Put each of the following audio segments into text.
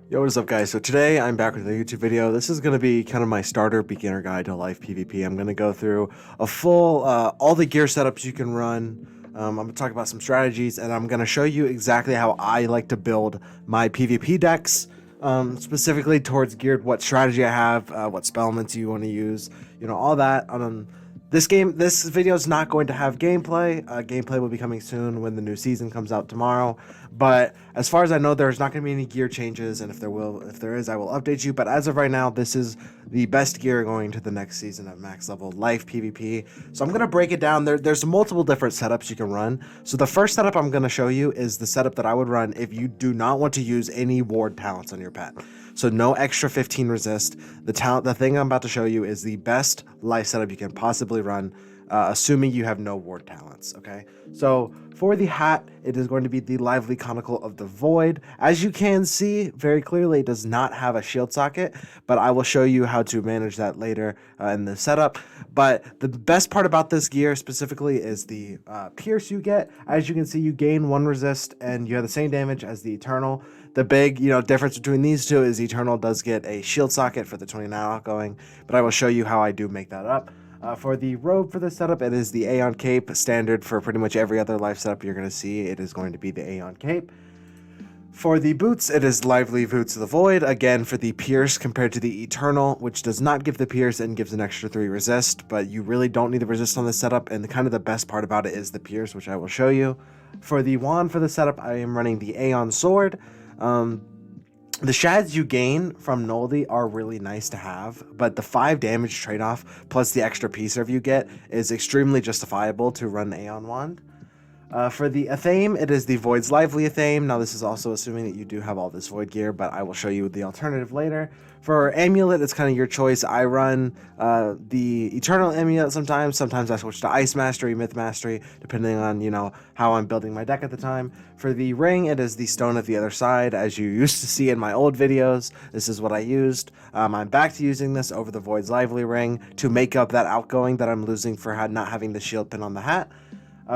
Yo, what is up, guys? So today I'm back with a YouTube video. This is going to be kind of my starter beginner guide to life PvP. I'm going to go through a full, all the gear setups you can run. I'm going to talk about some strategies, and I'm going to show you exactly how I like to build my PvP decks, specifically towards geared what strategy I have, what spell elements you want to use, all that. This video is not going to have gameplay. Gameplay will be coming soon when the new season comes out tomorrow. But as far as I know, there's not going to be any gear changes, and if there is, I will update you. But as of right now, this is the best gear going to the next season of max level life PvP. So I'm going to break it down. There's multiple different setups you can run. So the first setup I'm going to show you is the setup that I would run if you do not want to use any ward talents on your pet. So no extra 15 resist. The thing I'm about to show you is the best life setup you can possibly run, assuming you have no ward talents. Okay, so for the hat, it is going to be the Lively Conical of the Void. As you can see very clearly, it does not have a shield socket, but I will show you how to manage that later in the setup. But the best part about this gear specifically is the pierce you get. As you can see, you gain 1 resist and you have the same damage as the Eternal. The big, difference between these two is Eternal does get a shield socket for the 29 outgoing, but I will show you how I do make that up. For the robe for the setup, it is the Aeon Cape, standard for pretty much every other life setup you're going to see. It is going to be the Aeon Cape. For the boots, it is Lively Boots of the Void. Again, for the Pierce compared to the Eternal, which does not give the Pierce and gives an extra 3 resist, but you really don't need the resist on this setup, and kind of the best part about it is the Pierce, which I will show you. For the wand for the setup, I am running the Aeon Sword. The shads you gain from Noldy are really nice to have, but the 5 damage trade-off plus the extra P-serve you get is extremely justifiable to run Aeon Wand. For the Athame, it is the Void's Lively Athame. Now, this is also assuming that you do have all this Void gear, but I will show you the alternative later. For Amulet, it's kind of your choice. I run the Eternal Amulet sometimes. Sometimes I switch to Ice Mastery, Myth Mastery, depending on, how I'm building my deck at the time. For the ring, it is the Stone of the Other Side, as you used to see in my old videos. This is what I used. I'm back to using this over the Void's Lively ring to make up that outgoing that I'm losing for not having the shield pin on the hat.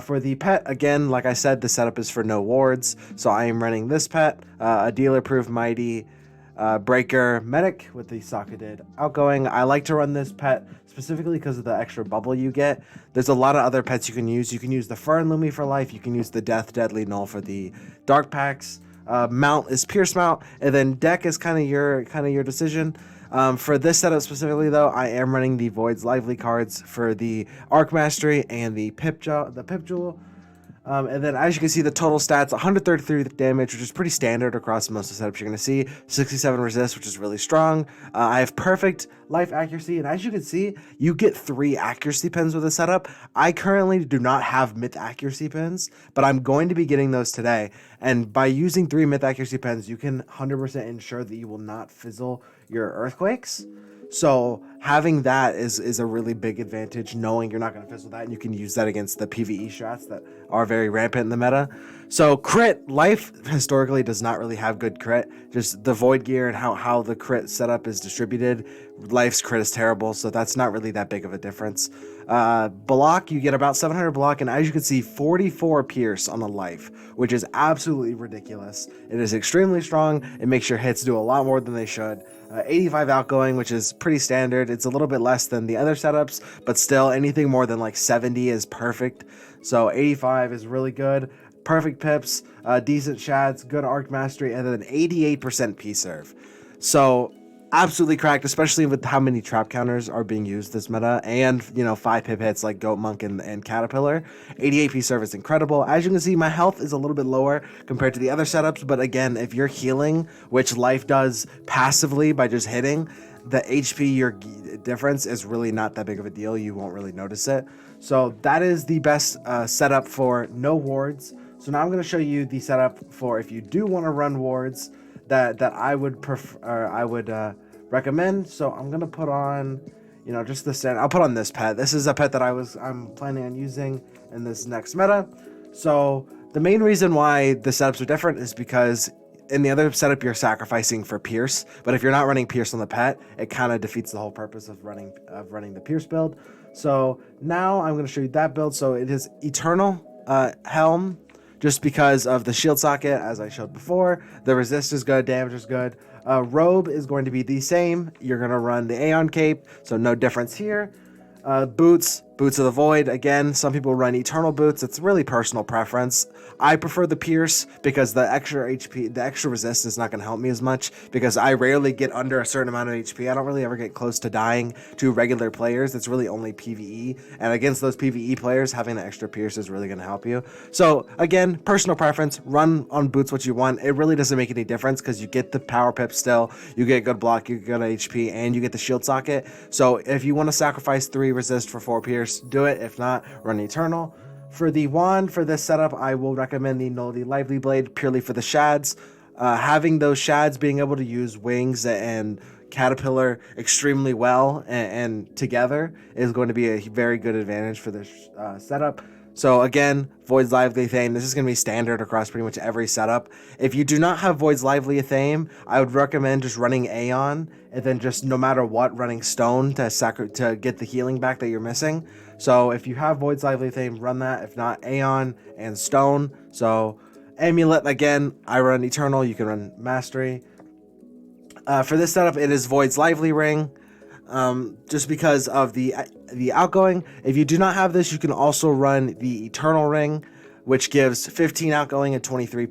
For the pet, again, like I said, the setup is for no wards, so I am running this pet, a dealer-proof Mighty Breaker Medic with the socketed outgoing. I like to run this pet specifically because of the extra bubble you get. There's a lot of other pets you can use. You can use the Fern Lumi for life, you can use the Death Deadly Null for the Dark Packs. Mount is Pierce Mount, and then deck is kind of your decision. For this setup specifically, though, I am running the Void's Lively cards for the Arc Mastery and the Pip Jewel. And then, as you can see, the total stats, 133 damage, which is pretty standard across most of the setups you're going to see. 67 resist, which is really strong. I have perfect life accuracy, and as you can see, you get 3 accuracy pins with the setup. I currently do not have myth accuracy pins, but I'm going to be getting those today. And by using 3 myth accuracy pins, you can 100% ensure that you will not fizzle your earthquakes. So having that is a really big advantage, knowing you're not going to fizzle that, and you can use that against the PvE strats that are very rampant in the meta. So crit, life historically does not really have good crit, just the void gear and how the crit setup is distributed. Life's crit is terrible, so that's not really that big of a difference. Block, you get about 700 block, and as you can see, 44 pierce on a life, which is absolutely ridiculous. It is extremely strong. It makes your hits do a lot more than they should. 85 outgoing, which is pretty standard. It's a little bit less than the other setups, but still anything more than like 70 is perfect. So 85 is really good. Perfect pips, decent shads, good arc mastery, and then 88% P-serve. So absolutely cracked, especially with how many trap counters are being used this meta, and 5 pip hits like Goat Monk and Caterpillar. 88 P-serve is incredible. As you can see, my health is a little bit lower compared to the other setups, but again, if you're healing, which life does passively by just hitting, the HP difference is really not that big of a deal. You won't really notice it. So that is the best setup for no wards. So now I'm going to show you the setup for if you do want to run wards that I would prefer, or I would recommend. So I'm going to put on, just the stand. I'll put on this pet. This is a pet that I'm planning on using in this next meta. So the main reason why the setups are different is because in the other setup you're sacrificing for Pierce, but if you're not running Pierce on the pet, it kind of defeats the whole purpose of running the Pierce build. So now I'm going to show you that build. So it is Eternal Helm, just because of the shield socket, as I showed before. The resist is good, damage is good. Robe is going to be the same. You're going to run the Aeon Cape, so no difference here. Boots of the Void. Again, some people run Eternal Boots. It's really personal preference. I prefer the Pierce because the extra HP, the extra resist is not going to help me as much because I rarely get under a certain amount of HP. I don't really ever get close to dying to regular players. It's really only PvE. And against those PvE players, having an extra Pierce is really going to help you. So again, personal preference. Run on Boots what you want. It really doesn't make any difference because you get the power pip still. You get good block, you get good HP, and you get the shield socket. So if you want to sacrifice 3 resist for 4 Pierce, do it. If not, run Eternal. For the wand for this setup, I will recommend the Nullity Lively Blade purely for the shads. Having those shads, being able to use wings and caterpillar extremely well and together is going to be a very good advantage for this setup. So again, Void's Lively Theme, this is going to be standard across pretty much every setup. If you do not have Void's Lively Theme, I would recommend just running Aeon, and then just no matter what, running Stone to get the healing back that you're missing. So if you have Void's Lively Theme, run that. If not, Aeon and Stone. So Amulet, again, I run Eternal, you can run Mastery. For this setup, it is Void's Lively Ring. Just because of the outgoing. If you do not have this, you can also run the Eternal Ring, which gives 15 outgoing and 23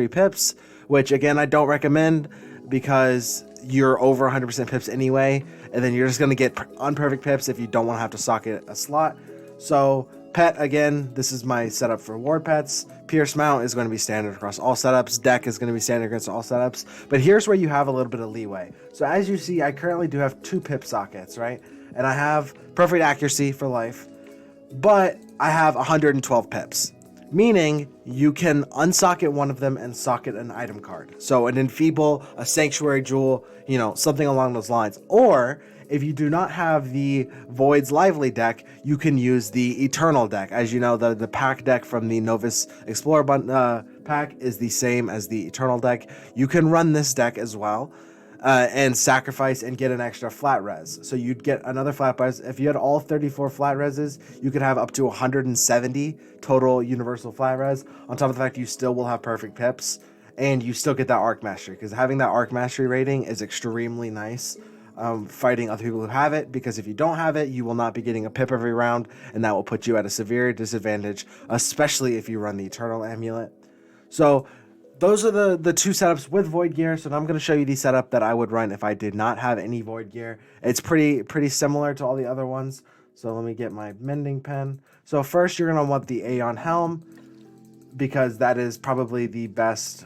pips, which again I don't recommend because you're over 100% pips anyway, and then you're just going to get unperfect pips if you don't want to have to socket a slot. So pet, again, this is my setup for ward pets. Pierce mount is going to be standard across all setups. Deck is going to be standard against all setups. But here's where you have a little bit of leeway. So as you see, I currently do have 2 pip sockets, right? And I have perfect accuracy for life, but I have 112 pips. Meaning you can unsocket one of them and socket an item card. So an Enfeeble, a Sanctuary Jewel, you know, something along those lines. Or if you do not have the Void's Lively deck, you can use the Eternal deck. As you know, the pack deck from the Novice Explorer pack is the same as the Eternal deck. You can run this deck as well. And sacrifice and get an extra flat res. So you'd get another flat res. If you had all 34 flat reses, you could have up to 170 total universal flat res. On top of the fact you still will have perfect pips, and you still get that arc mastery, because having that arc mastery rating is extremely nice. Fighting other people who have it, because if you don't have it, you will not be getting a pip every round, and that will put you at a severe disadvantage, especially if you run the Eternal Amulet. So those are the 2 setups with Void gear. So I'm going to show you the setup that I would run if I did not have any Void gear. It's pretty similar to all the other ones. So let me get my mending pen. So first you're going to want the Aeon Helm, because that is probably the best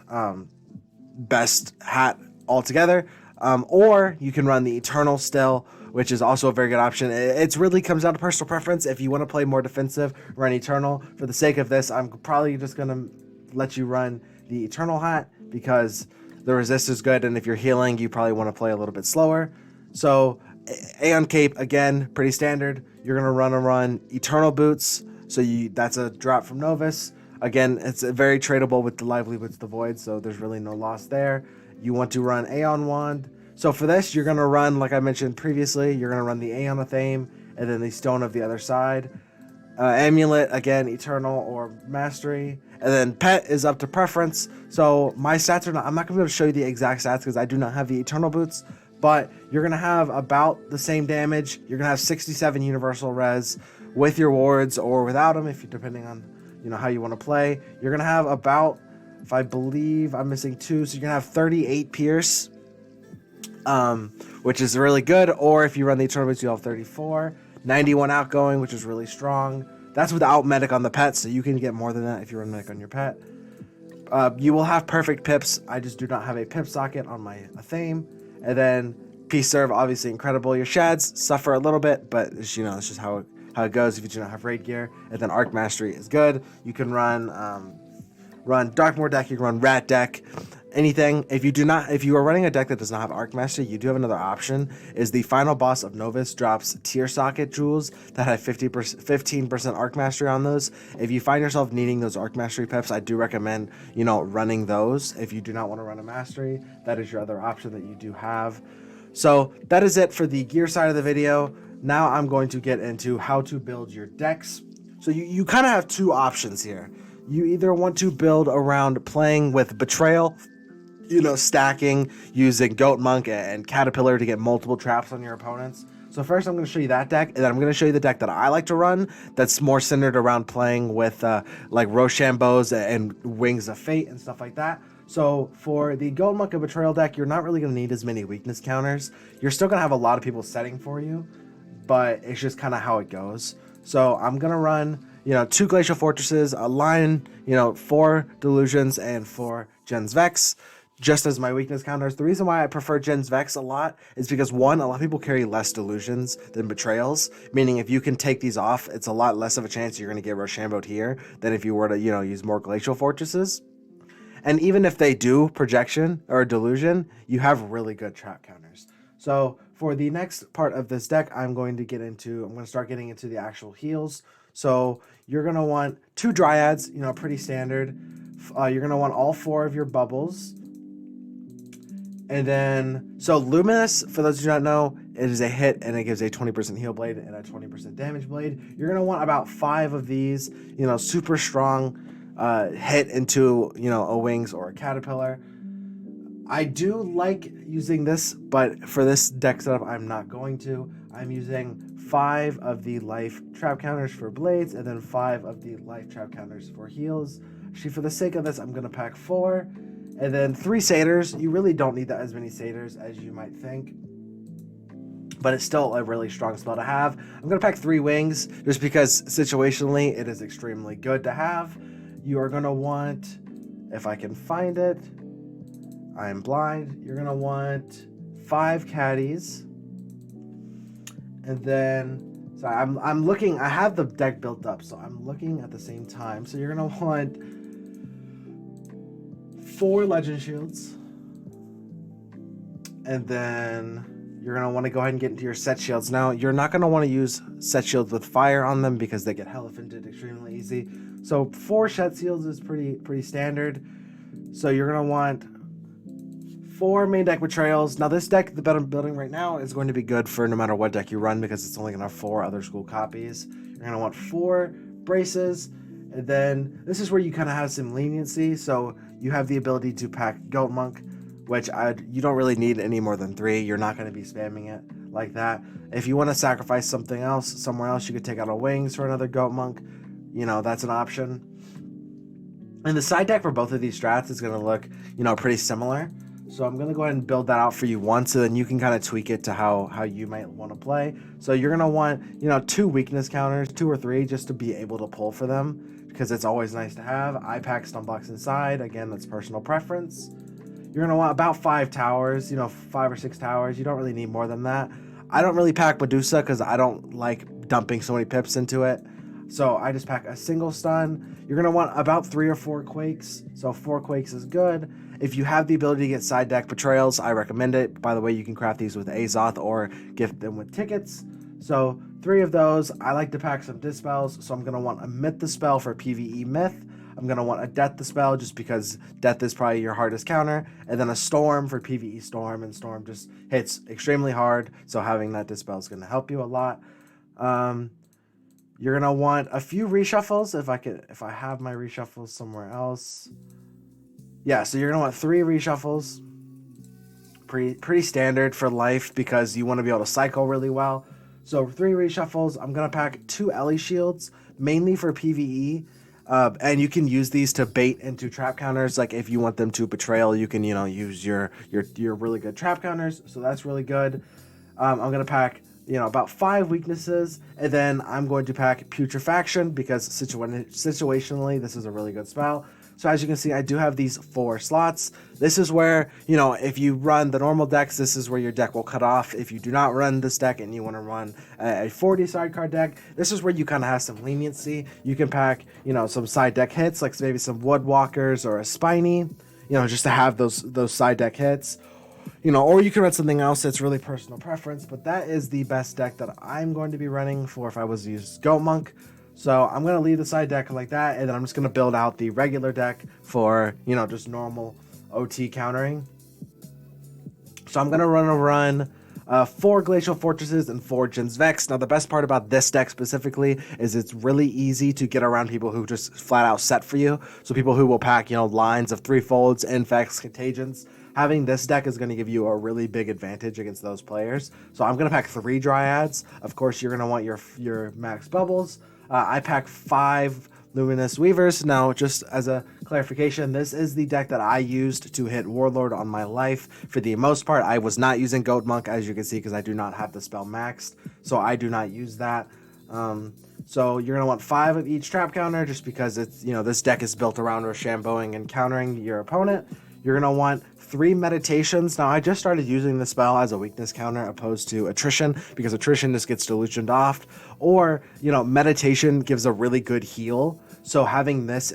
hat altogether. Or you can run the Eternal still, which is also a very good option. It really comes down to personal preference. If you want to play more defensive, run Eternal. For the sake of this, I'm probably just going to let you run the Eternal hat because the resist is good, and if you're healing, you probably want to play a little bit slower. So Aeon Cape, again, pretty standard. You're going to run Eternal Boots, so that's a drop from Novice. Again, it's very tradable with the Lively Boots, the Void, so there's really no loss there. You want to run Aeon Wand. So for this, you're going to run, like I mentioned previously, you're going to run the Aeon of Thame, and then the Stone of the other side. Amulet, again, Eternal or Mastery. And then Pet is up to preference. So my stats are not, I'm not going to be able to show you the exact stats because I do not have the Eternal Boots. But you're going to have about the same damage. You're going to have 67 universal res with your wards or without them, if you depending on how you want to play. You're going to have about, if I believe I'm missing 2, so you're going to have 38 Pierce, which is really good. Or if you run the Eternal Boots, you'll have 34. 91 outgoing, which is really strong. That's without medic on the pet, so you can get more than that if you run medic on your pet. You will have perfect pips. I just do not have a pip socket on my Thame. And then Peace Serve, obviously incredible. Your shads suffer a little bit, but it's just how it goes if you do not have raid gear. And then Arc Mastery is good. You can run Darkmoor deck. You can run Rat deck. Anything. If you are running a deck that does not have Arc Mastery, you do have another option. Is the final boss of Novus drops tier socket jewels that have 15% Arc Mastery on those. If you find yourself needing those Arc Mastery pips, I do recommend running those. If you do not want to run a Mastery, that is your other option that you do have. So that is it for the gear side of the video. Now I'm going to get into how to build your decks. So you kind of have 2 options here. you either want to build around playing with Betrayal, stacking using Goat Monk and Caterpillar to get multiple traps on your opponents. So first I'm going to show you that deck, and then I'm going to show you the deck that I like to run that's more centered around playing with like Rochambeaus and Wings of Fate and stuff like that. So for the Goat Monk and Betrayal deck, you're not really going to need as many weakness counters. You're still going to have a lot of people setting for you, but it's just kind of how it goes. So I'm going to run, 2 Glacial Fortresses, a line, 4 Delusions, and 4 Gens Vex, just as my weakness counters. The reason why I prefer Gens Vex a lot is because, one, a lot of people carry less Delusions than Betrayals, meaning if you can take these off, it's a lot less of a chance you're going to get Rochambeaued here than if you were to, use more Glacial Fortresses. And even if they do Projection or Delusion, you have really good trap counters. So for the next part of this deck, I'm going to start getting into the actual heals. So you're going to want 2 Dryads, pretty standard. You're going to want all 4 of your bubbles. And then, so Luminous, for those who do not know, it is a hit and it gives a 20% heal blade and a 20% damage blade. You're going to want about 5 of these, super strong hit into, a Wings or a Caterpillar. I do like using this, but for this deck setup, I'm not going to. I'm using 5 of the life trap counters for blades and then 5 of the life trap counters for heals. Actually, for the sake of this, I'm going to pack 4. And then 3 Satyrs. You really don't need that as many Satyrs as you might think, but it's still a really strong spell to have. I'm going to pack 3 Wings just because situationally it is extremely good to have. You are going to want, if I can find it, I am blind. You're going to want 5 Caddies. And then, so I'm looking, I have the deck built up, so I'm looking at the same time. So you're going to want 4 Legend Shields, and then you're going to want to go ahead and get into your set shields. Now, you're not going to want to use set shields with fire on them because they get elephanted extremely easy. So 4 set shields is pretty standard. So you're going to want 4 main deck Betrayals. Now, this deck that I'm building right now is going to be good for no matter what deck you run because it's only going to have 4 other school copies. You're going to want 4 Braces. And then this is where you kind of have some leniency. So you have the ability to pack Goat Monk, which you don't really need any more than 3. You're not going to be spamming it like that. If you want to sacrifice something else, somewhere else, you could take out a Wings for another Goat Monk. That's an option. And the side deck for both of these strats is going to look, pretty similar. So I'm going to go ahead and build that out for you once, so then you can kind of tweak it to how you might want to play. So you're going to want, 2 weakness counters, 2 or 3, just to be able to pull for them, because it's always nice to have. I pack Stun Blocks inside. Again, that's personal preference. You're going to want about 5 towers, 5 or 6 towers. You don't really need more than that. I don't really pack Medusa because I don't like dumping so many pips into it. So I just pack a single stun. You're going to want about 3 or 4 Quakes. So 4 Quakes is good. If you have the ability to get side deck Betrayals, I recommend it. By the way, you can craft these with Azoth or gift them with tickets. So 3 of those. I like to pack some Dispels, so I'm going to want a Myth Dispel for PvE Myth. I'm going to want a Death Dispel just because Death is probably your hardest counter. And then a Storm for PvE Storm, and Storm just hits extremely hard, so having that Dispel is going to help you a lot. You're going to want a few reshuffles if I have my reshuffles somewhere else. Yeah, so you're going to want 3 reshuffles. Pretty standard for life because you want to be able to cycle really well. So 3 reshuffles. I'm going to pack 2 Ellie Shields, mainly for PvE. And you can use these to bait into trap counters. Like if you want them to Betrayal, you can, use your really good trap counters. So that's really good. I'm going to pack, about 5 weaknesses. And then I'm going to pack Putrefaction because situationally, this is a really good spell. So as you can see, I do have these 4 slots. This is where, if you run the normal decks, this is where your deck will cut off. If you do not run this deck and you want to run a 40 sidecar deck, this is where you kind of have some leniency. You can pack, some side deck hits, like maybe some Woodwalkers or a Spiny, just to have those side deck hits. Or you can run something else that's really personal preference, but that is the best deck that I'm going to be running for if I was to use Goat Monk. So I'm going to leave the side deck like that, and then I'm just going to build out the regular deck for, just normal OT countering. So I'm going to run 4 Glacial Fortresses, and 4 Jin's Vex. Now, the best part about this deck specifically is it's really easy to get around people who just flat out set for you. So people who will pack, lines of 3 folds, infects, contagions. Having this deck is going to give you a really big advantage against those players. So I'm going to pack 3 Dryads. Of course, you're going to want your max bubbles. I pack 5 Luminous Weavers. Now, just as a clarification, this is the deck that I used to hit Warlord on my life. For the most part, I was not using Goat Monk, as you can see, because I do not have the spell maxed. So I do not use that. So you're going to want 5 of each trap counter, just because it's, this deck is built around Rochambeauing and countering your opponent. You're going to want 3 meditations. Now, I just started using the spell as a weakness counter opposed to attrition, because attrition just gets delusioned off. Or, meditation gives a really good heal. So having this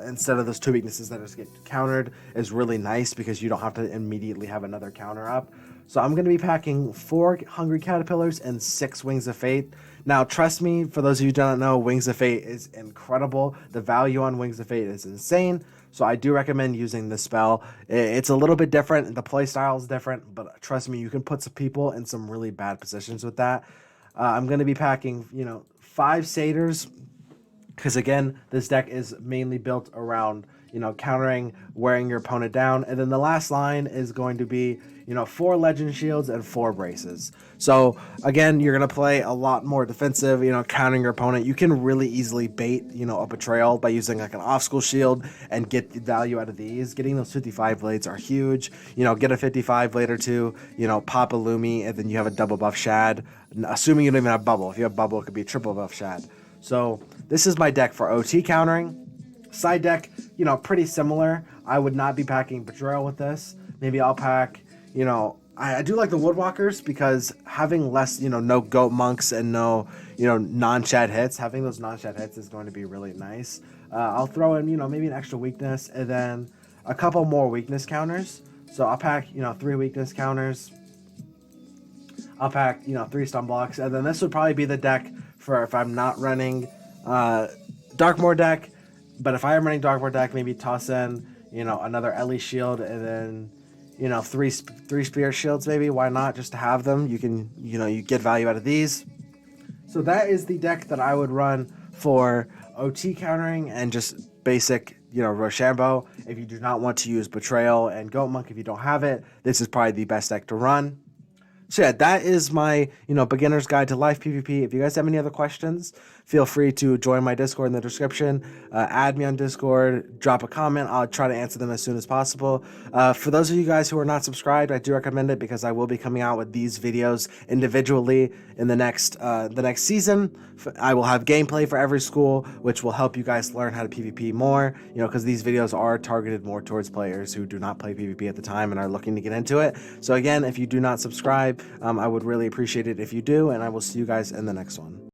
instead of those 2 weaknesses that just get countered is really nice, because you don't have to immediately have another counter up. So I'm going to be packing 4 Hungry Caterpillars and 6 Wings of Fate. Now, trust me, for those of you who don't know, Wings of Fate is incredible. The value on Wings of Fate is insane. So I do recommend using this spell. It's a little bit different. The play style is different, but trust me, you can put some people in some really bad positions with that. I'm going to be packing, 5 Satyrs, because again, this deck is mainly built around, countering, wearing your opponent down. And then the last line is going to be, 4 Legend Shields and 4 Braces. So again, you're going to play a lot more defensive, countering your opponent. You can really easily bait, a Betrayal by using like an off-school shield and get the value out of these. Getting those 55 blades are huge. Get a 55 blade or 2, pop a Lumi, and then you have a double buff Shad. Assuming you don't even have bubble. If you have bubble, it could be a triple buff Shad. So this is my deck for OT countering. Side deck, pretty similar. I would not be packing Betrayal with this. Maybe I'll pack, I do like the Woodwalkers, because having less, no Goat Monks and no, non-Shad hits, having those non-Shad hits is going to be really nice. I'll throw in, maybe an extra weakness, and then a couple more weakness counters. So I'll pack, 3 weakness counters. I'll pack, 3 stun blocks, and then this would probably be the deck for if I'm not running Darkmoor deck. But if I am running Darkmoor deck, maybe toss in, another Ellie shield, and then, 3 Spirit shields maybe. Why not? Just to have them. You can, you get value out of these. So that is the deck that I would run for OT countering and just basic, Rochambeau. If you do not want to use Betrayal and Goat Monk, if you don't have it, this is probably the best deck to run. So yeah, that is my, beginner's guide to live PvP. If you guys have any other questions, feel free to join my Discord in the description. Add me on Discord, drop a comment. I'll try to answer them as soon as possible. For those of you guys who are not subscribed, I do recommend it, because I will be coming out with these videos individually in the next season. I will have gameplay for every school, which will help you guys learn how to PvP more, because these videos are targeted more towards players who do not play PvP at the time and are looking to get into it. So again, if you do not subscribe, I would really appreciate it if you do, and I will see you guys in the next one.